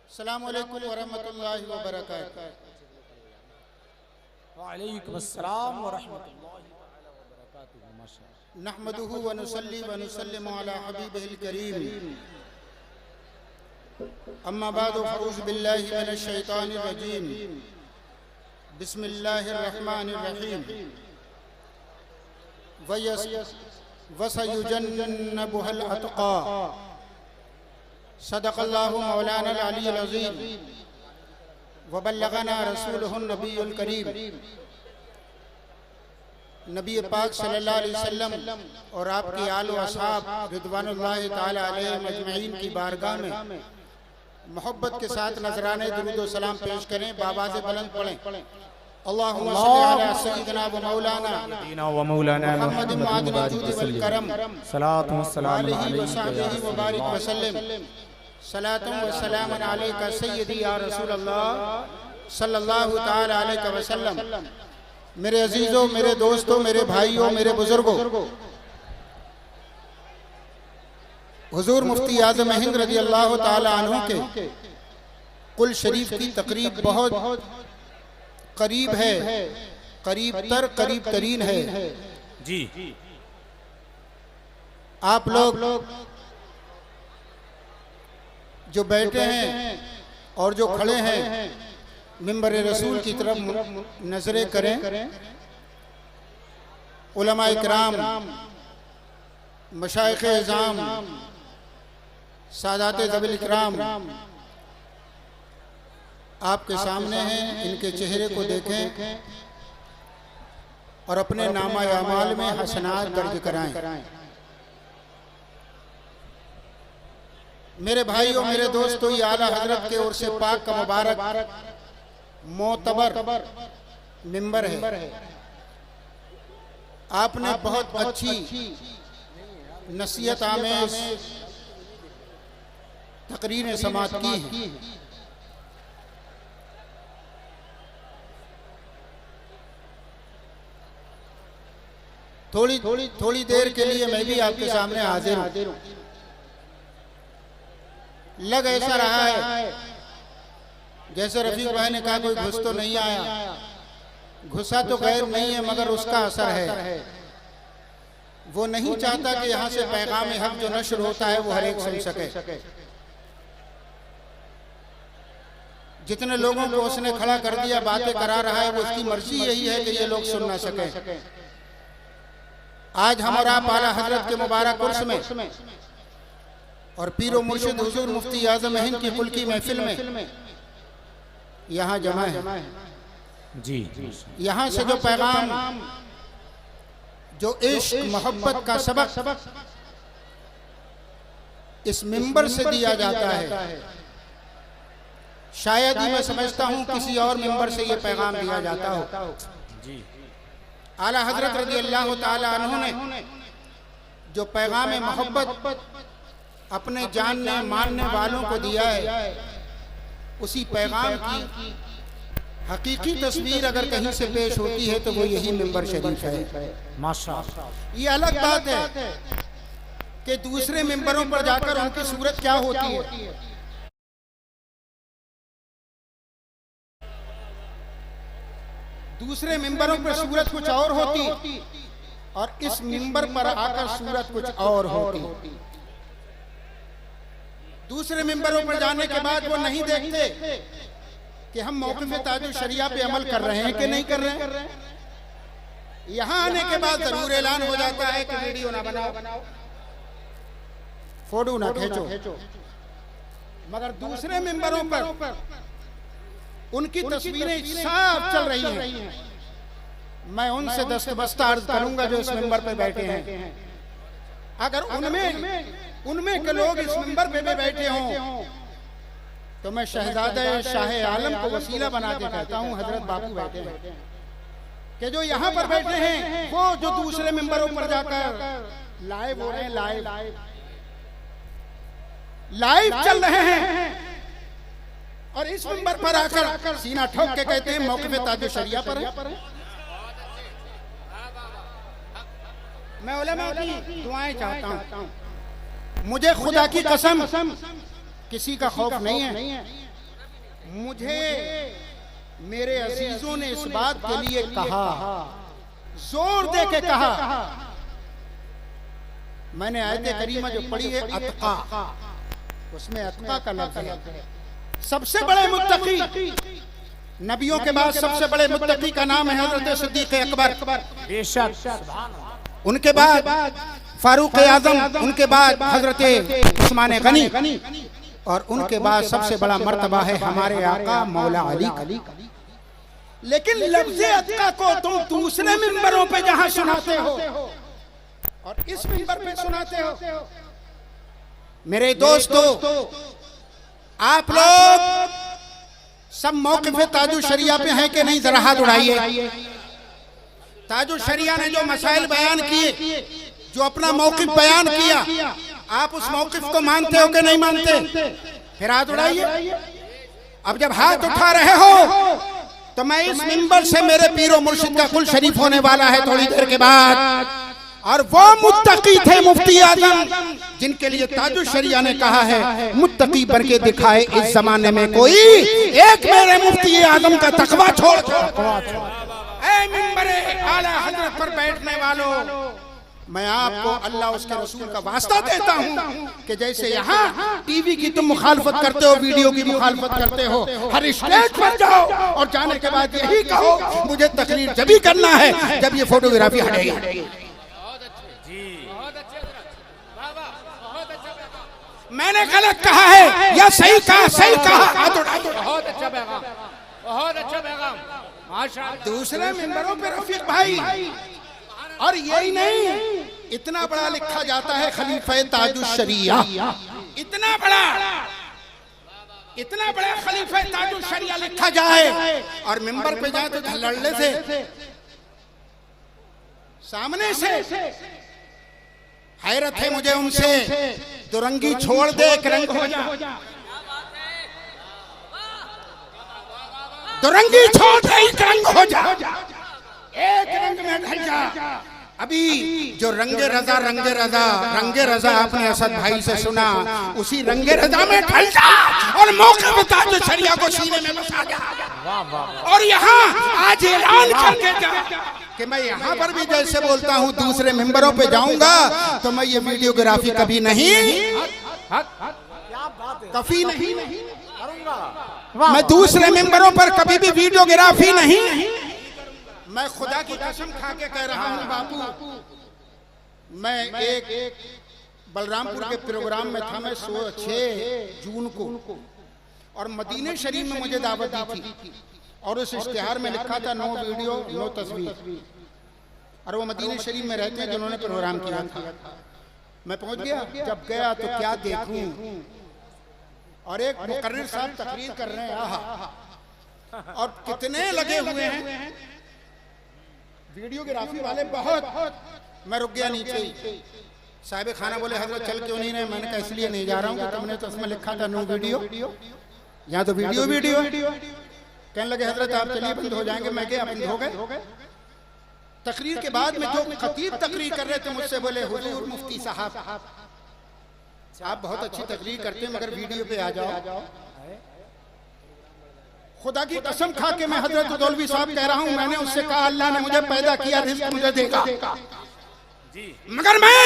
अस्सलामु अलैकुम वरहमतुल्लाहि वबरकातुहू। वालेकुम अस्सलाम वरहमतुल्लाहि वबरकातुहू। माशाअल्लाह। नहमदुहु व नुसल्ली व नुसल्लिमु अला हबीबिहिल करीम। अम्मा बअदु फअऊज़ु बिल्लाहि मिनश शैतानिर रजीम। बिस्मिल्लाहिर रहमानिर रहीम। वसयुजन्नबुहुल अतक़ा। सदक़ल्लाहु मौलाना अल-अलीयुल अज़ीम व बल्लगना रसूलुहुन नबियुल करीम। नबी पाक सल्लल्लाहु अलैहि वसल्लम और आपकी आल व असहाब रिदवानुल्लाहि ताला अलैहिम अजमईन की बारगाह में मोहब्बत के साथ नजराने दुरूद व सलाम पेश करें। बाबा से बुलंद पढ़ें। अल्लाहुम्मा सल्लि अला सय्यिदिना व मौलाना मुहम्मदिन मादिनिल जूदि वल करम सलातु व सलाम अलैहि व सहबिहि व बारिक व सल्लिम। सलातु व सलामन अलैका सय्यदी या रसूल अल्लाह सल्लल्लाहु ताला अलैहि व सल्लम। मेरे अजीजों, मेरे दोस्तों, मेरे भाइयों, मेरे बुजुर्गों, हुजूर मुफ्ती आज़म हिंद रज़ी अल्लाह ताला अन्हु के कुल शरीफ की तकरीब बहुत करीब है, करीब तरीन है जी। आप लोग जो बैठे हैं और जो खड़े हैं मिंबर रसूल की तरफ नजरें करें। उलमा इकराम, मशाइख इज़ाम, सादात ज़वील इकराम आपके सामने हैं। इनके चेहरे को देखें और अपने नामा अमाल में हसनात दर्ज कराएं। मेरे भाइयों, मेरे दोस्तों, ये आला हजरत के ओर से पाक का मुबारक मोतबर मिंबर है। आपने बहुत अच्छी नसीहत आमेज तकरीरें समाअत की हैं। थोड़ी देर के लिए मैं भी आपके सामने हाजिर हूं। लग ऐसा रहा है जैसे रफीक भाई ने कहा कोई घुस तो नहीं आया। घुसा तो गैर नहीं है, मगर उसका असर है। वो नहीं चाहता कि यहाँ से पैगाम हक जो नश्र होता है वो हर एक सुन सके। जितने लोगों को उसने खड़ा कर दिया, बातें करा रहा है, वो उसकी मर्जी यही है कि ये लोग सुन ना सके। आज हम और आप आला हजरत के मुबारक उर्स में और पीरो मुर्शिद हुजूर मुफ्ती आज़म हिंद की कुल की महफिल में यहाँ जमा है जी। यहाँ से जो पैगाम, जो इश्क मोहब्बत का सबक इस मिंबर से दिया जाता है, शायद ही मैं समझता हूँ किसी और मिंबर से ये पैगाम दिया जाता हो जी। आला हजरत रज़ी अल्लाह ताला अन्हु ने जो पैगाम मोहब्बत अपने जानने मानने वालों को दिया है, उसी पैगाम की हकीकी तस्वीर अगर कहीं से पेश होती है तो वो यही मिंबर शरीफ है। माशाअल्लाह। ये अलग बात है कि दूसरे मिंबरों पर जाकर उनकी सूरत क्या होती है। दूसरे मिंबरों पर सूरत कुछ और होती और इस मिंबर पर आकर सूरत कुछ और होती। दूसरे मिंबरों पर जाने के बाद वो नहीं देखते कि हम मौक़िफ़ ताजुल शरिया पे अमल कर रहे हैं कि नहीं कर रहे हैं। यहाँ आने के बाद जरूर ऐलान हो जाता है कि वीडियो ना बनाओ, फोटो ना खींचो, मगर दूसरे मिंबरों पर उनकी तस्वीरें साफ चल रही हैं। मैं उनसे दस्तबस्ता अर्ज करूंगा जो इस मिंबर पे बैठे हैं। अगर उनमें के लोग इस मिंबर पे बैठे हों तो मैं शहजादे शाह आलम को वसीला बना के कहता हूँ, हजरत बापू बैठे हैं कि जो यहाँ पर बैठे हैं वो जो दूसरे मिंबरों पर जाकर लाइव हो रहे हैं, लाइव चल रहे हैं और इस मिंबर पर आकर सीना ठोक के कहते हैं मौक़िफ़ ताजुल शरिया पर है। मैं उलमा की दुआएं चाहता हूँ। मुझे खुदा की कसम किसी का खौफ नहीं है, मुझे मेरे अजीजों ने इस बात के लिए कहा, जोर दे के कहा, मैंने आयत करीमा जो पढ़ी है अतका, उसमें अतका का लफ्ज है। सबसे बड़े मुत्तकी, नबियों के बाद सबसे बड़े मुत्तकी का नाम है हजरत सिद्दीक अकबर, बेशक। उनके बाद फारूक आजम, उनके बाद हजरत उस्मान गनी, और उनके बाद सबसे बड़ा मर्तबा है हमारे आका मौला अली का। लेकिन लफ्ज़ अतका को तुम दूसरे मिंबरों पे जहां सुनाते हो और इस मिंबर पे सुनाते हो, मेरे दोस्तों, आप लोग सब मौक़िफ़े ताजुश शरिया पे हैं कि नहीं? जरा हाथ उठाइए। ताजुश शरिया ने जो मसाइल बयान किए, जो अपना मौक़िफ़ बयान किया, आप उस मौक़िफ़ को मानते हो कि नहीं मानते? फिर हाथ उठाइए। अब जब हाथ उठा रहे हो तो मैं इस मिंबर से मेरे पीरो मुर्शिद का कुल शरीफ होने वाला है थोड़ी देर के बाद, और वो मुत्तकी थे मुफ्ती आजम जिनके लिए ताजुश शरिया ने कहा है मुत्तकी बन के दिखाए इस जमाने में कोई एक, मेरे मुफ्ती आजम का तकवा छोड़। ऐ मिंबरे आला हजरत पर बैठने वालों, मैं आपको अल्लाह उसके रसूल का वास्ता देता हूँ कि जैसे यहाँ टीवी की तुम मुखालफत करते हो, वीडियो की मुखालफत करते हो, हर स्टेज पर जाओ और जाने के बाद यही कहो मुझे तकरीर जब ही करना है जब ये फोटोग्राफी हटेगी। मैंने गलत कहा है या सही कहा? सही कहा। बहुत अच्छा पैगाम, बहुत अच्छा पैगाम, माशाअल्लाह। दूसरे मिंबरों पे रफीक भाई, और यही नहीं, इतना बड़ा लिखा जाता है खलीफा ताजुश शरिया, इतना बड़ा खलीफा ताजुश शरिया लिखा जाए और मिंबर पे जाए तो लड़ने से सामने से हैरत है मुझे उनसे, दुरंगी छोड़ दे एक रंग हो जा, दुरंगी छोड़ दे एक रंग हो जा, एक रंग में ढल जा। अभी जो रंगे रजा आपने असद भाई से सुना, उसी रंगे रजा में ढल जा और मौके पे ताजुश शरिया को सीने में बसा जा, और यहाँ आज ऐलान करके जा कि मैं यहाँ पर भी जैसे बोलता हूँ दूसरे मिंबरों पे जाऊंगा तो मैं ये वीडियोग्राफी कभी नहीं करूंगा। मैं दूसरे मिंबरों पर कभी भी वीडियोग्राफी नहीं, मैं खुदा की कसम खा के कह रहा हूँ बापू। मैं एक बलरामपुर के प्रोग्राम में था, मैं 6 जून को, और मदीने शरीफ में मुझे दावत दी थी और उस इश्तिहार में लिखा था नो वीडियो नो तस्वीर, और वो मदीने शरीफ में रहते हैं जिन्होंने प्रोग्राम किया था। मैं पहुंच गया, जब गया तो क्या देखूं, और एक मुकर्रिर साहब तकरीर कर रहे हैं, आहा, और कितने लगे हुए हैं वीडियोग्राफी वाले, बहुत। मैं रुक गया नीचे, साहिब खाना बोले हजरत चल क्यों नहीं रहे? मैंने कहा इसलिए नहीं जा रहा हूँ कि तुमने तो उसमें लिखा था नो वीडियो, यहाँ तो वीडियो। कहने लगे हजरत आप चलिए बंद हो जाएंगे। मैं गया, बंद हो गए। तकरीर के बाद में जो खतीब तकरीर कर रहे थे मुझसे बोले हुजूर मुफ्ती साहब आप बहुत अच्छी तकरीर करते हैं मगर वीडियो पे आ जाओ। खुदा की कसम खा के मैं हजरत दौलवी साहब कह रहा हूँ, मैंने उससे कहा अल्लाह ने मुझे पैदा किया, रिज़्क़ मुझे देगा, मगर मैं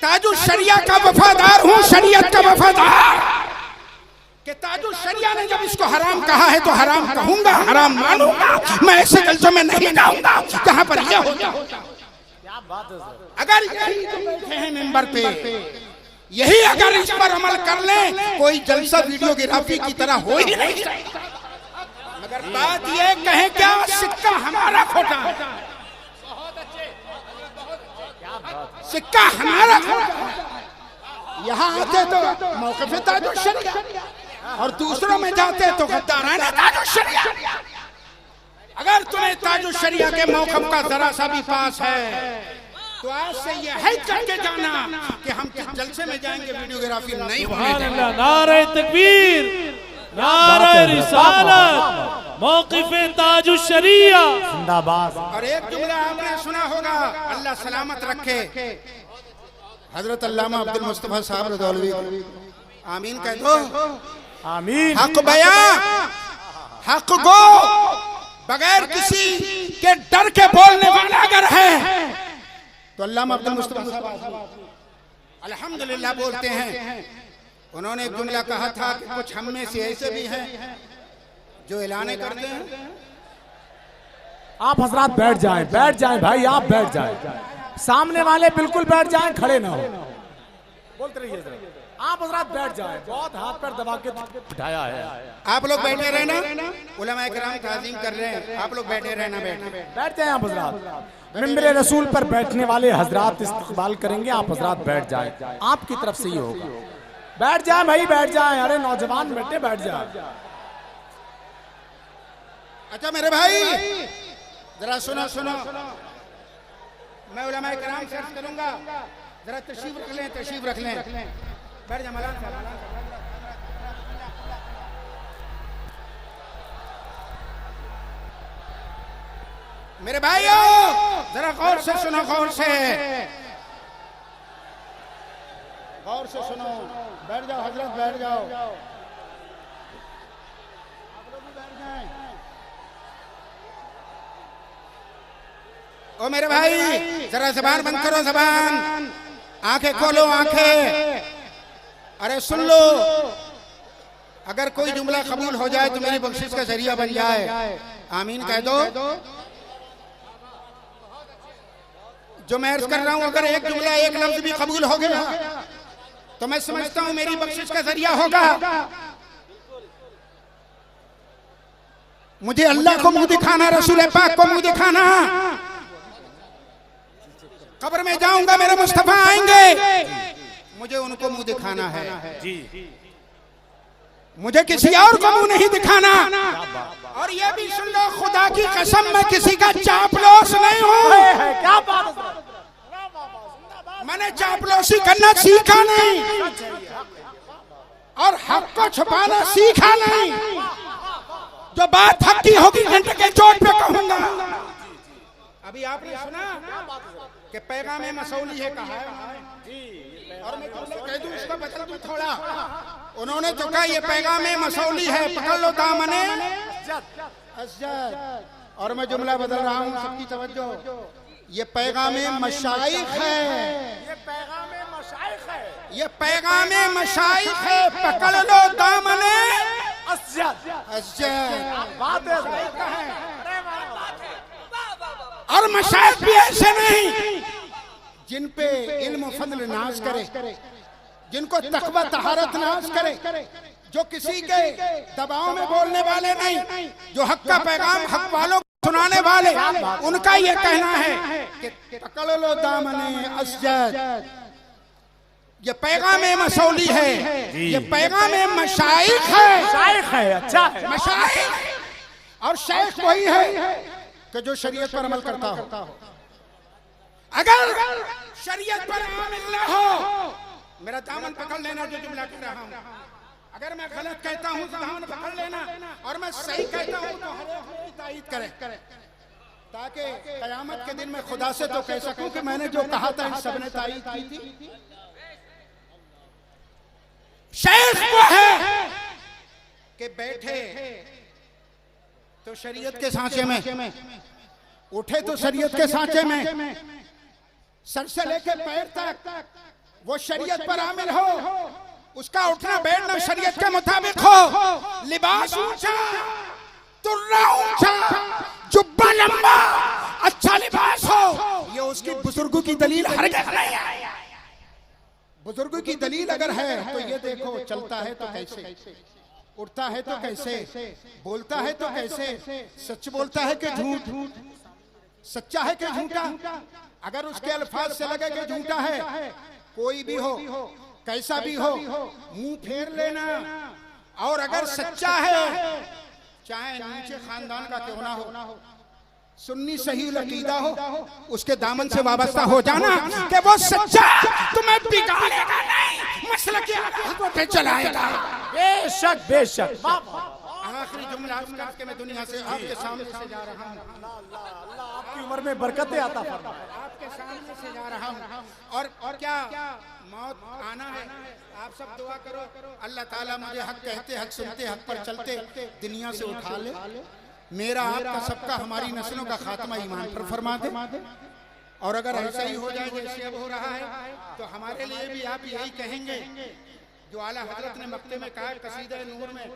ताजुश शरिया का वफादार हूँ, शरीयत का वफादार, कि ताजुश शरिया ने जब इसको हराम कहा है तो हराम कहूंगा, हराम मानूंगा। मैं ऐसे जलसों में नहीं जाऊंगा जहां पर यह होता। अगर यही तो बैठे हैं मिंबर पे, यही अगर इस पर अमल कर लें, कोई जलसा वीडियोग्राफी की तरह हो ही नहीं सकता। मगर बात ये कहें क्या सिक्का हमारा खोटा है, सिक्का हमारा खोटा। यहाँ आते तो मौक़िफ़ ताजुश शरिया और दूसरों में जाते तो गद्दाराना ताजुश शरिया। अगर तुम्हें ताजुश शरिया के मौक़िफ़ का जरा सा भी पास है तो आज से ये है करके जाना कि हम किस जलसे में जाएंगे वीडियोग्राफी नहीं होने देंगे। नारे तकबीर, नारे रिसालत, मौक़िफ़ ताजुश शरिया जिंदाबाद। और एक जुमला आपने सुना होगा, अल्लाह सलामत रखे, हजरत अल्लामा अब्दुल मुस्तफा साहब रदौलवी, आमीन कह दो, आमीन। हक बयां हक को बगैर किसी के डर के बोलने वाला अगर है तो अल्लामा अब्दुल मुस्तफा साहब अल्हम्दुलिल्लाह बोलते हैं। उन्होंने एक जुमला कहा था कि कुछ हम में से ऐसे भी हैं जो ऐलाने करते हैं। आप हजरात बैठ जाएं भाई, आप बैठ जाएं, सामने वाले बिल्कुल बैठ जाएं, खड़े ना हो, बोलते रहिए जरा। आप हजरात बैठ जाएं, बहुत हाथ पैर दबा के बिठाया है। आप लोग बैठे रहना, उलमा किराम ताज़ीम कर रहे हैं, आप लोग बैठे रहना, बैठ जाएं आप हजरात। मिंबर रसूल पर बैठने वाले हजरात इस्तकबाल करेंगे, आप हजरात बैठ जाएं, आपकी तरफ से ही होगा। बैठ जाएं भाई, बैठ जाएं। अरे नौजवान बेटे बैठ जाएं। अच्छा मेरे भाई जरा सुनो सुनो, मैं उलमा किराम से अर्ज़ करूंगा, जरा तशरीफ रख लें, तशरीफ रख लें। बैठ जा मौलाना साहब। मेरे भाइयों जरा गौर से सुनो, गौर से सुनो। बैठ जाओ हजरत, बैठ जाओ, आप लोग भी बैठ जाएं। ओ मेरे भाई जरा जबान बंद करो, जबान, आंखें खोलो, आंखें। अरे सुन लो, अगर कोई जुमला कबूल हो जाए तो मेरी बख्शिश का जरिया बन जाए। आमीन कह दो। जो मैं अर्ज कर रहा हूं, अगर एक जुमला एक लफ्ज भी कबूल हो गया तो मैं समझता हूं मेरी बख्शिश का जरिया होगा। मुझे अल्लाह को मुंह दिखाना, रसूल पाक को मुंह दिखाना। कब्र में जाऊंगा, मेरे मुस्तफा आएंगे, मुझे उनको मुंह दिखाना है जी। मुझे किसी और को मुंह नहीं दिखाना। और ये भी सुन लो, खुदा की कसम मैं किसी का चापलूस नहीं हूँ। क्या बात है, मैंने चापलूसी करना सीखा नहीं और हक को छुपाना सीखा नहीं। जो बात हक की होगी घंटे के चोट पे कहूंगा। अभी आपने सुना कि पैगाम मसौली है, कहा है, और मैं कह दूं इसको बदल दूं थोड़ा। उन्होंने तो कहा ये पैगाम मसौली है, पकड़ लो दामने अस्जद। और मैं जुमला बदल रहा हूँ, सबकी तवज्जो। ये पैगाम मशाइख है, ये पैगाम मशाइख है, ये पैगाम मशाइख है, पकड़ लो दामने अस्जद। अस्जद बात है। और मशाइख भी ऐसे नहीं जिन पे इल्म फजल नाज करे, जिनको तकवा तहारत नाज करे, जो किसी के दबाव में बोलने वाले नहीं, जो हक का पैगाम हक वालों को सुनाने वाले। उनका ये कहना है कि पकड़ लो दामने अस्जद। ये पैगाम मसौली है, ये पैगाम मशाइख है। अच्छा है, मशाइख और शेख वही है कि जो शरीयत पर अमल करता हो। अगर शरीयत पर अमल न हो, मेरा दामन पकड़ लेना, जो जुमला कह रहा हूं। अगर मैं गलत कहता हूं तो दामन पकड़ लेना, और मैं सही कहता हूं तो हर एक तायीद करे, ताकि कयामत के दिन मैं खुदा से तो कह सकूं कि मैंने जो कहा था इन सबने तायीद की थी। शेख वो है कि बैठे तो शरीयत के सांचे में, उठे तो शरीयत के सांचे में, सर से लेके पैर तक वो शरीयत पर आमिल हो, उसका उठना बैठना शरीयत के मुताबिक हो, लिबास ऊंचा, तुर्रा ऊंचा, जुब्बा लंबा, अच्छा लिबास हो। ये उसकी बुजुर्गों की दलील हरगिज़ नहीं है। बुजुर्गों की दलील अगर है तो ये देखो, चलता है तो कैसे, उठता है तो कैसे, बोलता है तो कैसे, सच बोलता है कि झूठ, सच्चा है कि झूठा। अगर उसके अल्फाज से लगे कि झूठा है, कोई भी हो, कैसा भी हो, मुंह फेर लेना। और अगर सच्चा है, चाहे नीचे खानदान का क्यों ना हो, सुन्नी सही अकीदा हो, उसके दामन से वाबस्ता हो जाना कि वो सच्चा तुम्हें बिगाड़ेगा नहीं, मसलक पे चलाएगा। बेशक बेशक। आखिरी जुमला अर्ज करके मैं दुनिया से आपके सामने से जा रहा हूँ। अल्लाह आपकी उम्र में बरकतें आता फरमाए। आपके सामने से जा रहा हूँ और क्या मौत आना है। आप सब दुआ करो अल्लाह ताला मुझे हक कहते, हक सुनते, हक पर चलते दुनिया से उठा ले। मेरा आपका सबका हमारी नस्लों का खात्मा ईमान पर फरमा दे। और अगर ऐसा ही हो जाए जैसे अब हो रहा है तो हमारे लिए भी आप यही कहेंगे जो आला हजरत ने मक्ते में कहा, कसीदा नूर में,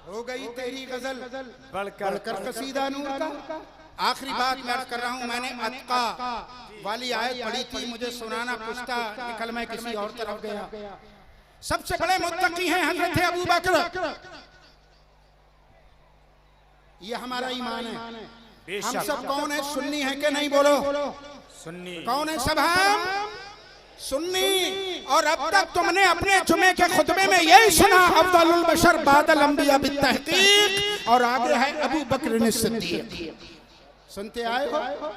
हो गई तेरी गजल बढ़कर कसीदा नूर का। आखिरी बात मैं अर्ज कर रहा हूँ, मैंने अतका वाली आयत पढ़ी थी, मुझे सुनाना कुछ था, निकल मैं किसी और तरफ गया। सबसे बड़े मुत्तकी हैं हजरत अबू बकर। ये हमारा ईमान है। हम सब कौन है? सुन्नी है कि नहीं? बोलो सुन्नी। कौन है? सब हम सुन्नी। और अब तक तुमने अपने जुमे के खुतबे में यही सुना, अफदलुल बशर बादल अंबिया बित्तहकीक, और आगे है अबू बकर सिद्दीक। सुनते आए हो।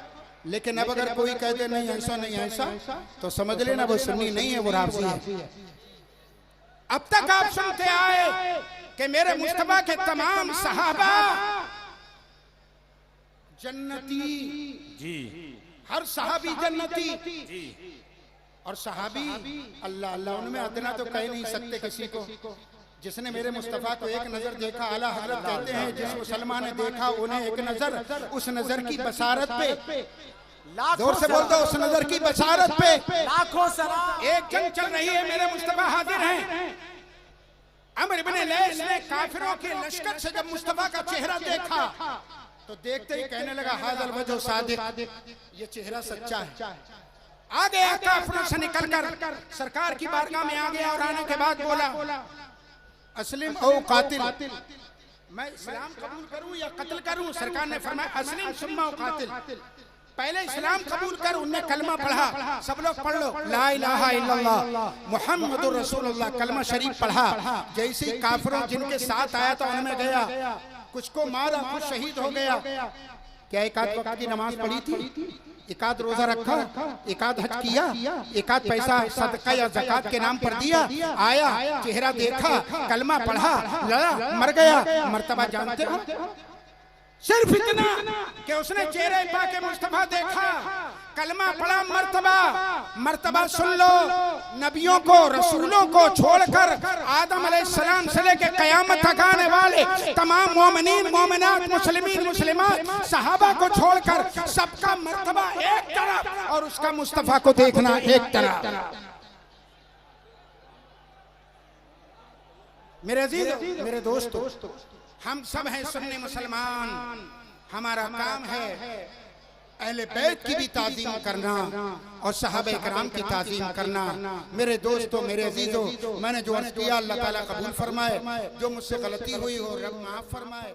लेकिन अब अगर कोई कह दे नहीं ऐसा नहीं ऐसा, तो समझ लेना वो सुन्नी नहीं है, वो राफ़ी है। अब तक आप सुनते आए कि मेरे मुस्तफा के तमाम सहाबा जन्नती जी, हर सहाबी जन्नती जी। और सहाबी अल्लाह अल्लाह उनमें अदना तो कह नहीं सकते किसी को। जिसने मेरे मुस्तफा को एक नजर देखा, आला हजरत कहते हैं जिस मुसलमान ने देखा उन्हें एक नजर, उस नजर की बसारत पे, जोर से बोल दो, उस नजर की बसारत पे लाखों सलाम। एक जंग चल रही है, मेरे मुस्तफा हाजिर हैं। अमर इब्ने लैस ने काफिरों के लश्कर से जब मुस्तफा का चेहरा देखा तो देखते ही कहने लगा, हाज़ल वजह सादिक, ये चेहरा सच्चा है। आ गया काफिरों से निकलकर सरकार की बारगाह में आ गया और आने के बाद बोला, अस्लिम औ कातिल, मैं इस्लाम कबूल करूं या कत्ल करूं? सरकार ने फरमाया अस्लिम सुम्मा कातिल, पहले इस्लाम कबूल कर। उनने कलमा पढ़ा, सब लोग पढ़ लो, ला इलाहा इल्लल्लाह मुहम्मदुर रसूलुल्लाह, कलमा शरीफ पढ़ा। जैसे ही काफिरों जिनके साथ आया था उनमें गया, कुछ को मारा, कुछ शहीद हो गया। क्या एक आध वक्त की नमाज पढ़ी थी? एक आध रोजा रखा? एक आध हज किया? एक आध पैसा सदका या ज़कात के नाम पर दिया? आया, चेहरा देखा, कलमा पढ़ा, लड़ा, मर गया। मर्तबा जानते हो? सिर्फ इतना कि उसने चेहरे पाके मुस्तफा देखा, कलमा पढ़ा, मर्तबा सुन लो। नबियों को, रसूलों को छोड़कर आदम अलैहिस्सलाम से लेकर कयामत तक आने वाले तमाम मोमिनीन, मोमिनात, मुस्लिमीन, मुस्लिमात, सहाबा को छोड़कर सबका मर्तबा एक तरफ और उसका मुस्तफा को देखना एक तरफ। मेरे अजीज, मेरे दोस्तों, हम सब हैं सुन्नी मुसलमान। हमारा काम है अहले बैत की भी ताज़ीम करना और सहाबा इकराम की ताज़ीम करना। मेरे दोस्तों, मेरे अजीजों, मैंने जो अर्ज़ किया अल्लाह ताला कबूल फरमाए, जो मुझसे गलती हुई हो रब माफ़ फरमाए।